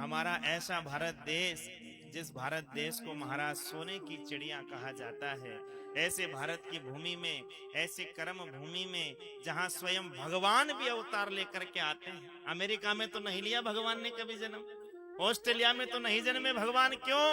हमारा ऐसा भारत देश, जिस भारत देश को महाराज सोने की चिड़िया कहा जाता है, ऐसे भारत की भूमि में, ऐसे कर्म भूमि में जहां स्वयं भगवान भी अवतार लेकर के आते हैं। अमेरिका में तो नहीं लिया भगवान ने कभी जन्म, ऑस्ट्रेलिया में तो नहीं जन्मे भगवान। क्यों?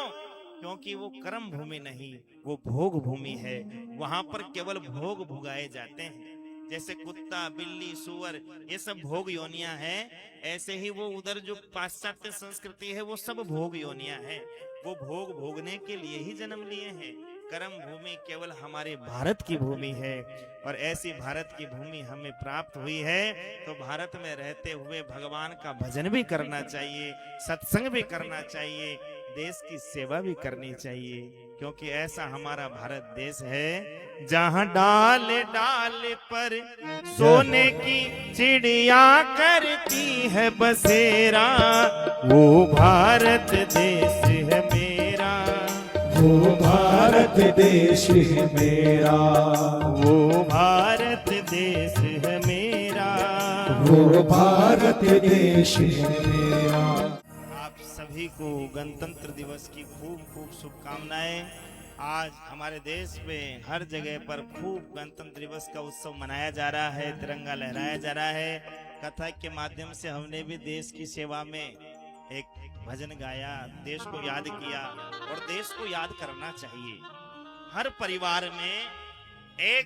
क्योंकि वो कर्म भूमि नहीं, वो भोग भूमि है। वहां पर केवल भोग भुगाए जाते हैं। जैसे कुत्ता, बिल्ली, सुअर, ये सब भोग योनियां हैं, ऐसे ही वो उधर जो पाश्चात्य संस्कृति है वो सब भोग योनियां हैं। वो भोग भोगने के लिए ही जन्म लिए हैं। कर्म भूमि केवल हमारे भारत की भूमि है, और ऐसी भारत की भूमि हमें प्राप्त हुई है तो भारत में रहते हुए भगवान का भजन भी करना चाहिए, सत्संग भी करना चाहिए, देश की सेवा भी करनी चाहिए। क्योंकि ऐसा हमारा भारत देश है जहां डाल डाल पर सोने की चिड़िया करती है बसेरा, वो भारत देश है मेरा, वो भारत देश है मेरा, वो भारत देश है मेरा, वो भारत देश है मेरा। आप सभी को गणतंत्र दिवस की खूब खूब शुभकामनाएं। आज हमारे देश में हर जगह पर खूब गणतंत्र दिवस का उत्सव मनाया जा रहा है, तिरंगा लहराया जा रहा है। कथा के माध्यम से हमने भी देश की सेवा में एक भजन गाया, देश को याद किया, और देश को याद करना चाहिए। हर परिवार में एक,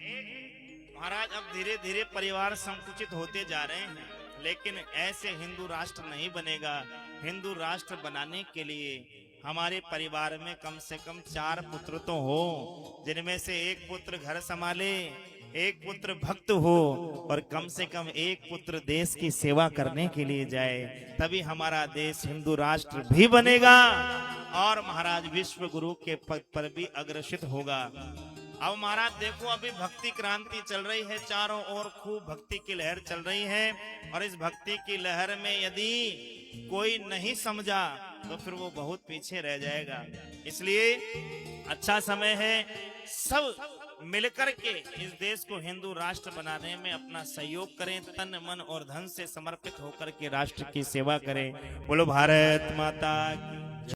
महाराज अब धीरे धीरे परिवार संकुचित होते जा रहे हैं, लेकिन ऐसे हिंदू राष्ट्र नहीं बनेगा। हिंदू राष्ट्र बनाने के लिए हमारे परिवार में कम से कम 4 पुत्र तो हो, जिनमें से एक पुत्र घर संभाले, एक पुत्र भक्त हो, और कम से कम एक पुत्र देश की सेवा करने के लिए जाए। तभी हमारा देश हिंदू राष्ट्र भी बनेगा और महाराज विश्व गुरु के पद पर भी अग्रसित होगा। अब महाराज देखो, अभी भक्ति क्रांति चल रही है, चारों ओर खूब भक्ति की लहर चल रही है, और इस भक्ति की लहर में यदि कोई नहीं समझा तो फिर वो बहुत पीछे रह जाएगा। इसलिए अच्छा समय है, सब मिलकर के इस देश को हिंदू राष्ट्र बनाने में अपना सहयोग करें, तन मन और धन से समर्पित होकर के राष्ट्र की सेवा करें। बोलो भारत माता की।